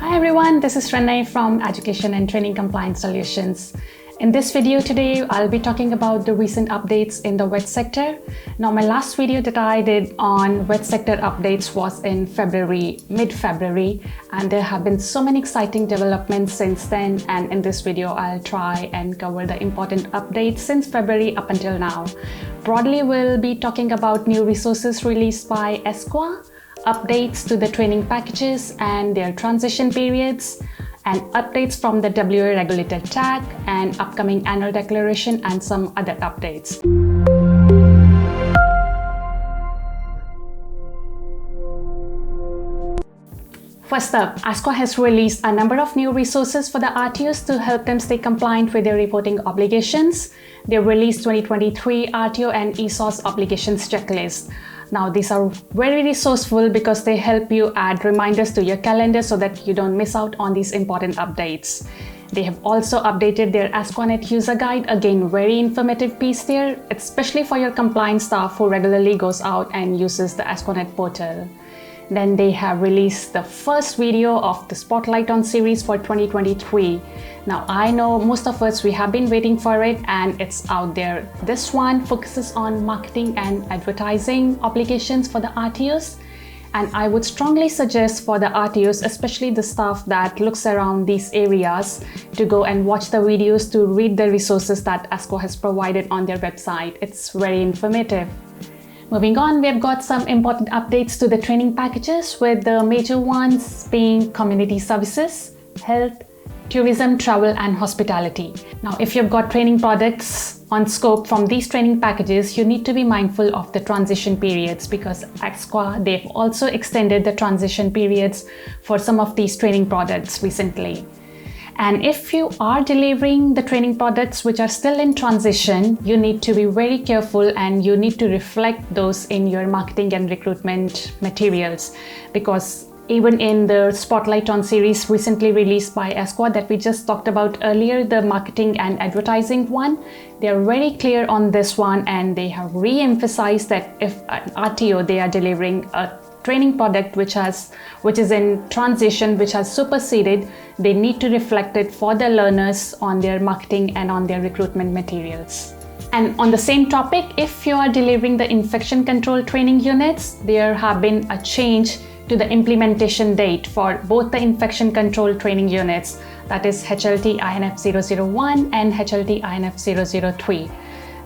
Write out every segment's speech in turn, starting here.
Hi everyone, this is Renee from Education and Training Compliance Solutions. In this video today, I'll be talking about the recent updates in the wet sector. Now, my last video that I did on wet sector updates was in mid-February, and there have been so many exciting developments since then. And in this video, I'll try and cover the important updates since February up until now. Broadly, we'll be talking about new resources released by ASQA, updates to the training packages and their transition periods, and updates from the WA regulated tag and upcoming annual declaration and some other updates. First up, ASQA has released a number of new resources for the RTOs to help them stay compliant with their reporting obligations. They released 2023 RTO and ESOS obligations checklist. Now, these are very resourceful because they help you add reminders to your calendar so that you don't miss out on these important updates. They have also updated their ASQAnet user guide, again very informative piece there, especially for your compliance staff who regularly goes out and uses the ASQAnet portal. Then they have released the first video of the Spotlight on series for 2023. Now, I know most of us, we have been waiting for it and it's out there. This one focuses on marketing and advertising obligations for the RTOs. And I would strongly suggest for the RTOs, especially the staff that looks around these areas, to go and watch the videos to read the resources that ASQA has provided on their website. It's very informative. Moving on, we've got some important updates to the training packages, with the major ones being community services, health, tourism, travel, and hospitality. Now, if you've got training products on scope from these training packages, you need to be mindful of the transition periods, because ASQA, they've also extended the transition periods for some of these training products recently. And if you are delivering the training products which are still in transition, you need to be very careful and you need to reflect those in your marketing and recruitment materials, because even in the Spotlight on series recently released by ASQA that we just talked about earlier, the marketing and advertising one, they are very clear on this one, and they have re-emphasized that if an RTO, they are delivering a training product which is in transition, which has superseded, they need to reflect it for the learners on their marketing and on their recruitment materials. And on the same topic, if you are delivering the infection control training units, there have been a change to the implementation date for both the infection control training units, that is HLT INF 001 and HLT INF 003.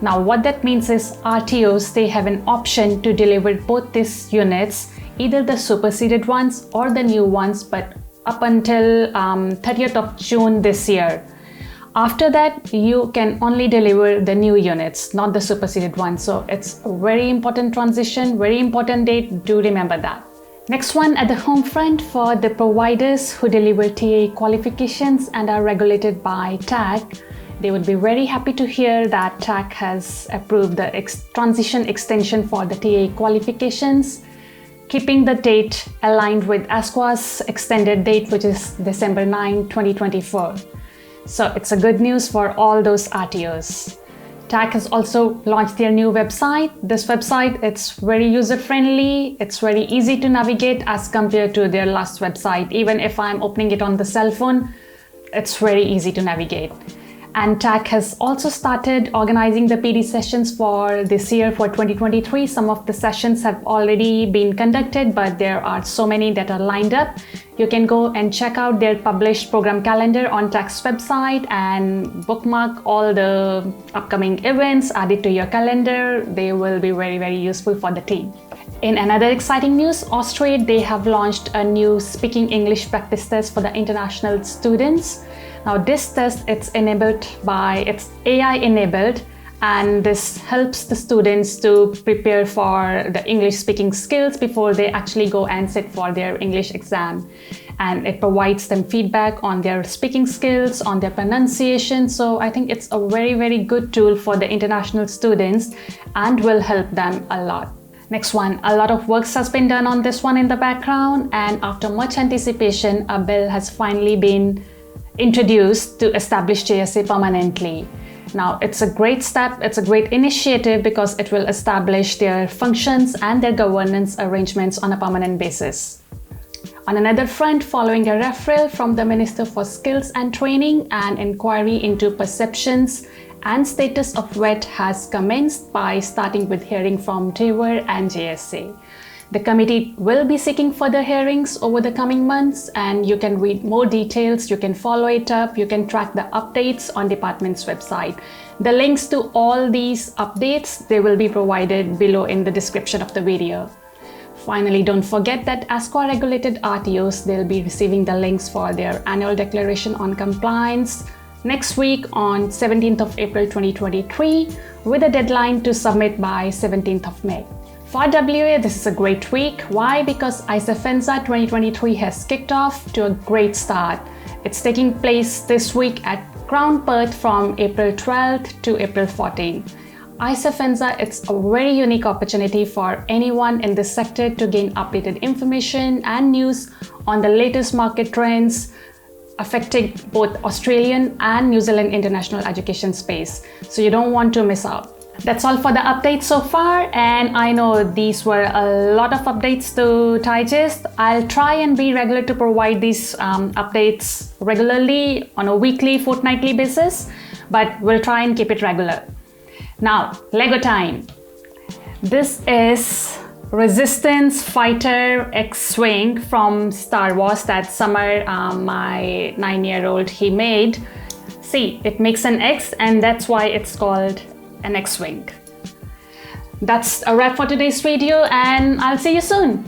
Now, what that means is RTOs, they have an option to deliver both these units, either the superseded ones or the new ones, but up until 30th of June this year. After that, you can only deliver the new units, not the superseded ones. So it's a very important transition, very important date. Do remember that. Next one, at the home front, for the providers who deliver TA qualifications and are regulated by TAG, they would be very happy to hear that TAG has approved the transition extension for the TA qualifications, keeping the date aligned with ASQA's extended date, which is December 9, 2024. So it's a good news for all those RTOs. TAG has also launched their new website. This website, it's very user-friendly, it's very easy to navigate as compared to their last website. Even if I'm opening it on the cell phone, it's very easy to navigate. And TAG has also started organizing the PD sessions for this year, for 2023. Some of the sessions have already been conducted, but there are so many that are lined up. You can go and check out their published program calendar on TAG's website and bookmark all the upcoming events, add it to your calendar. They will be very, very useful for the team. In another exciting news, Austrade, they have launched a new speaking English practice test for the international students. Now, this test, it's AI enabled, and this helps the students to prepare for the English speaking skills before they actually go and sit for their English exam. And it provides them feedback on their speaking skills, on their pronunciation. So I think it's a very, very good tool for the international students and will help them a lot. Next one, a lot of work has been done on this one in the background, and after much anticipation, a bill has finally been introduced to establish JSA permanently. Now, it's a great step, it's a great initiative because it will establish their functions and their governance arrangements on a permanent basis. On another front, following a referral from the Minister for Skills and Training, an inquiry into perceptions and status of VET has commenced by starting with hearing from TAVR and JSA. The committee will be seeking further hearings over the coming months, and you can read more details, you can follow it up, you can track the updates on department's website. The links to all these updates, they will be provided below in the description of the video. Finally, don't forget that ASQA regulated RTOs, they'll be receiving the links for their annual declaration on compliance next week on 17th of April 2023 with a deadline to submit by 17th of May. For WA, this is a great week. Why? Because ISAFENSA 2023 has kicked off to a great start. It's taking place this week at Crown Perth from April 12th to April 14th. ISAFENSA, it's a very unique opportunity for anyone in this sector to gain updated information and news on the latest market trends affecting both Australian and New Zealand international education space. So you don't want to miss out. That's all for the updates so far, and I know these were a lot of updates to digest. I'll try and be regular to provide these updates regularly on a weekly, fortnightly basis, but we'll try and keep it regular. Now, Lego time. This is Resistance Fighter X-Wing from Star Wars that summer my 9-year-old he made. See, it makes an X and that's why it's called an X-Wing. That's a wrap for today's video and I'll see you soon.